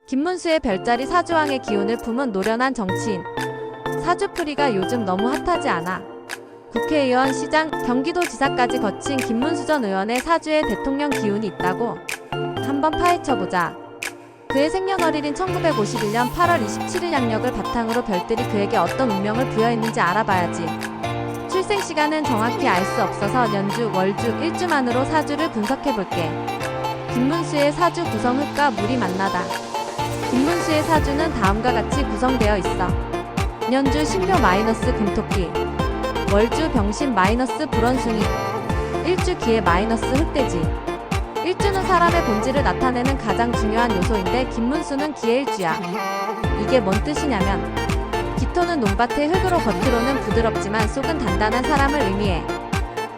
김문수의 별자리 사주왕의 기운을 품은 노련한 정치인. 사주풀이가 요즘 너무 핫하지 않아? 국회의원, 시장, 경기도지사까지 거친 김문수 전 의원의 사주에 대통령 기운이 있다고? 한번 파헤쳐보자. 그의 생년월일인 1951년 8월 27일 양력을 바탕으로 별들이 그에게 어떤 운명을 부여했는지 알아봐야지. 출생시간은 정확히 알 수 없어서 연주, 월주, 일주만으로 사주를 분석해볼게. 김문수의 사주 구성 흙과 물이 만나다. 김문수의 사주는 다음과 같이 구성되어 있어. 연주 신묘 마이너스 금토끼, 월주 병신 마이너스 불원숭이, 일주 기해 마이너스 흑돼지. 일주는 사람의 본질을 나타내는 가장 중요한 요소인데 김문수는 기해일주야. 이게 뭔 뜻이냐면 기토는 논밭의 흙으로 겉으로는 부드럽지만 속은 단단한 사람을 의미해.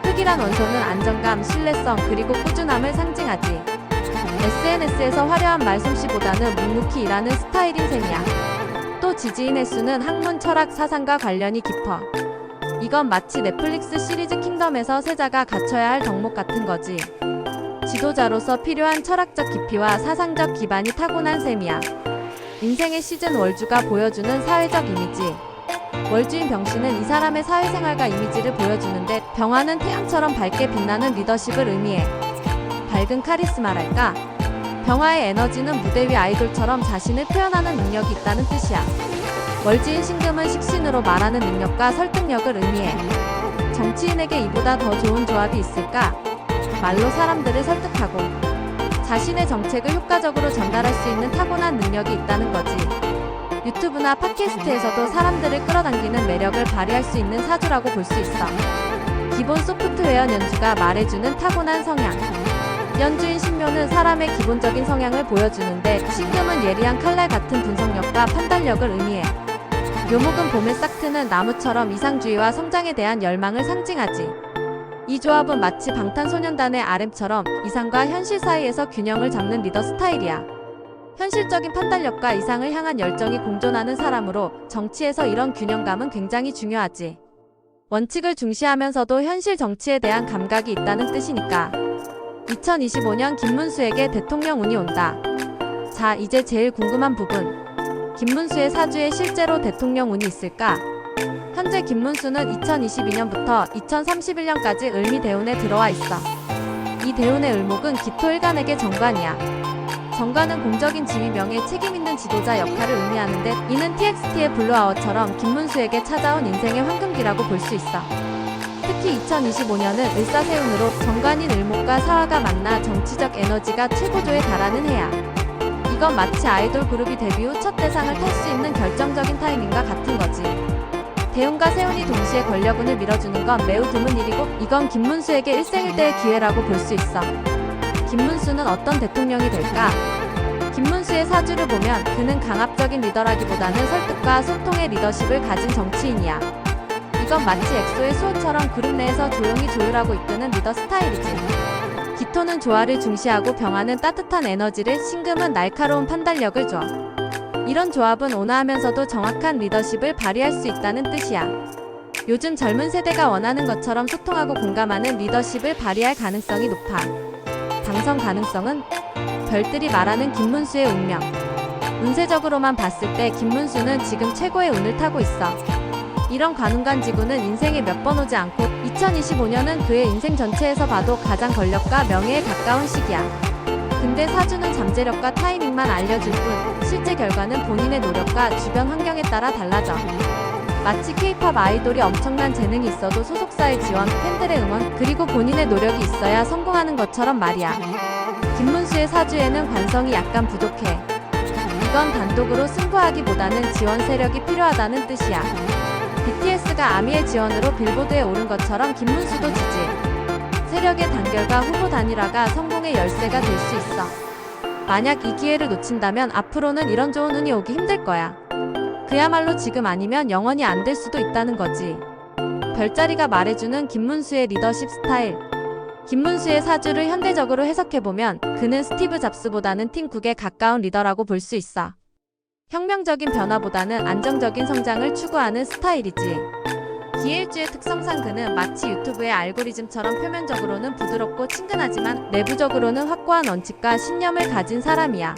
흙이란 원소는 안정감, 신뢰성 그리고 꾸준함을 상징하지. SNS에서 화려한 말솜씨보다는 묵묵히 일하는 스타일인 셈이야. 또 지지인의 수는 학문, 철학, 사상과 관련이 깊어. 이건 마치 넷플릭스 시리즈 킹덤에서 세자가 갖춰야 할 덕목 같은 거지. 지도자로서 필요한 철학적 깊이와 사상적 기반이 타고난 셈이야. 인생의 시즌 월주가 보여주는 사회적 이미지. 월주인 병신은 이 사람의 사회생활과 이미지를 보여주는데 병화는 태양처럼 밝게 빛나는 리더십을 의미해. 밝은 카리스마랄까? 병화의 에너지는 무대 위 아이돌처럼 자신을 표현하는 능력이 있다는 뜻이야. 월지인 신금은 식신으로 말하는 능력과 설득력을 의미해. 정치인에게 이보다 더 좋은 조합이 있을까? 말로 사람들을 설득하고 자신의 정책을 효과적으로 전달할 수 있는 타고난 능력이 있다는 거지. 유튜브나 팟캐스트에서도 사람들을 끌어당기는 매력을 발휘할 수 있는 사주라고 볼 수 있어. 기본 소프트웨어 연주가 말해주는 타고난 성향. 연주인 신묘는 사람의 기본적인 성향을 보여주는데 신금은 예리한 칼날 같은 분석력과 판단력을 의미해. 묘목은 봄에 싹 트는 나무처럼 이상주의와 성장에 대한 열망을 상징하지. 이 조합은 마치 방탄소년단의 RM처럼 이상과 현실 사이에서 균형을 잡는 리더 스타일이야. 현실적인 판단력과 이상을 향한 열정이 공존하는 사람으로 정치에서 이런 균형감은 굉장히 중요하지. 원칙을 중시하면서도 현실 정치에 대한 감각이 있다는 뜻이니까. 2025년 김문수에게 대통령 운이 온다. 자, 이제 제일 궁금한 부분. 김문수의 사주에 실제로 대통령 운이 있을까? 현재 김문수는 2022년부터 2031년까지 을미 대운에 들어와 있어. 이 대운의 을목은 기토일간에게 정관이야. 정관은 공적인 지위, 명예, 책임 있는 지도자 역할을 의미하는데 이는 TXT의 블루아워처럼 김문수에게 찾아온 인생의 황금기라고 볼 수 있어. 특히 2025년은 을사세운으로 정관인 을목과 사화가 만나 정치적 에너지가 최고조에 달하는 해야. 이건 마치 아이돌 그룹이 데뷔 후 첫 대상을 탈 수 있는 결정적인 타이밍과 같은 거지. 대운과 세운이 동시에 권력운을 밀어주는 건 매우 드문 일이고 이건 김문수에게 일생일대의 기회라고 볼 수 있어. 김문수는 어떤 대통령이 될까? 김문수의 사주를 보면 그는 강압적인 리더라기보다는 설득과 소통의 리더십을 가진 정치인이야. 이건 마치 엑소의 수호처럼 그룹 내에서 조용히 조율하고 이끄는 리더 스타일이지. 기토는 조화를 중시하고 병화는 따뜻한 에너지를, 신금은 날카로운 판단력을 줘. 이런 조합은 온화하면서도 정확한 리더십을 발휘할 수 있다는 뜻이야. 요즘 젊은 세대가 원하는 것처럼 소통하고 공감하는 리더십을 발휘할 가능성이 높아. 당선 가능성은? 별들이 말하는 김문수의 운명. 운세적으로만 봤을 때 김문수는 지금 최고의 운을 타고 있어. 이런 관운간지구는 인생에 몇 번 오지 않고 2025년은 그의 인생 전체에서 봐도 가장 권력과 명예에 가까운 시기야. 근데 사주는 잠재력과 타이밍만 알려줄 뿐 실제 결과는 본인의 노력과 주변 환경에 따라 달라져. 마치 K-팝 아이돌이 엄청난 재능이 있어도 소속사의 지원, 팬들의 응원, 그리고 본인의 노력이 있어야 성공하는 것처럼 말이야. 김문수의 사주에는 관성이 약간 부족해. 이건 단독으로 승부하기보다는 지원 세력이 필요하다는 뜻이야. BTS가 아미의 지원으로 빌보드에 오른 것처럼 김문수도 지지. 세력의 단결과 후보 단일화가 성공의 열쇠가 될 수 있어. 만약 이 기회를 놓친다면 앞으로는 이런 좋은 운이 오기 힘들 거야. 그야말로 지금 아니면 영원히 안 될 수도 있다는 거지. 별자리가 말해주는 김문수의 리더십 스타일. 김문수의 사주를 현대적으로 해석해보면 그는 스티브 잡스보다는 팀 쿡에 가까운 리더라고 볼 수 있어. 혁명적인 변화보다는 안정적인 성장을 추구하는 스타일이지. 기일주의 특성상 그는 마치 유튜브의 알고리즘처럼 표면적으로는 부드럽고 친근하지만 내부적으로는 확고한 원칙과 신념을 가진 사람이야.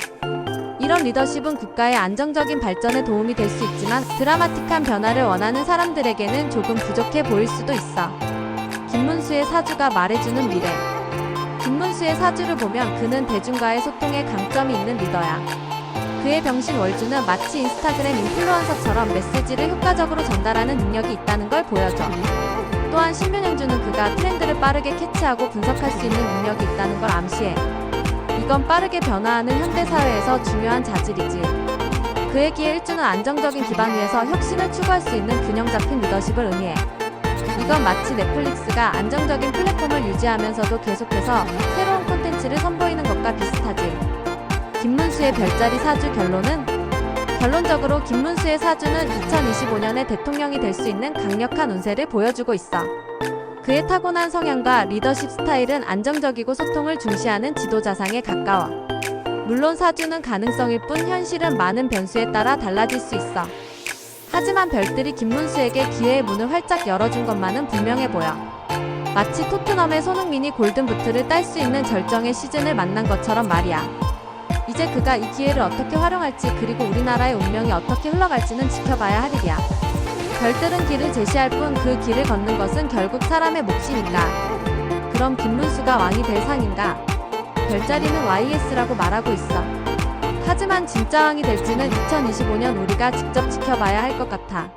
이런 리더십은 국가의 안정적인 발전에 도움이 될 수 있지만 드라마틱한 변화를 원하는 사람들에게는 조금 부족해 보일 수도 있어. 김문수의 사주가 말해주는 미래. 김문수의 사주를 보면 그는 대중과의 소통에 강점이 있는 리더야. 그의 병신 월주는 마치 인스타그램 인플루언서처럼 메시지를 효과적으로 전달하는 능력이 있다는 걸 보여줘. 또한 신묘년주는 그가 트렌드를 빠르게 캐치하고 분석할 수 있는 능력이 있다는 걸 암시해. 이건 빠르게 변화하는 현대사회에서 중요한 자질이지. 그에게 일주는 안정적인 기반 위에서 혁신을 추구할 수 있는 균형 잡힌 리더십을 의미해. 이건 마치 넷플릭스가 안정적인 플랫폼을 유지하면서도 계속해서 새로운 콘텐츠를 선보이는 것과 비슷하지. 김문수의 별자리 사주 결론은? 결론적으로 김문수의 사주는 2025년에 대통령이 될 수 있는 강력한 운세를 보여주고 있어. 그의 타고난 성향과 리더십 스타일은 안정적이고 소통을 중시하는 지도자상에 가까워. 물론 사주는 가능성일 뿐 현실은 많은 변수에 따라 달라질 수 있어. 하지만 별들이 김문수에게 기회의 문을 활짝 열어준 것만은 분명해 보여. 마치 토트넘의 손흥민이 골든부트를 딸 수 있는 절정의 시즌을 만난 것처럼 말이야. 이제 그가 이 기회를 어떻게 활용할지 그리고 우리나라의 운명이 어떻게 흘러갈지는 지켜봐야 할 일이야. 별들은 길을 제시할 뿐 그 길을 걷는 것은 결국 사람의 몫이니까. 그럼 김문수가 왕이 될 상인가? 별자리는 YS라고 말하고 있어. 하지만 진짜 왕이 될지는 2025년 우리가 직접 지켜봐야 할 것 같아.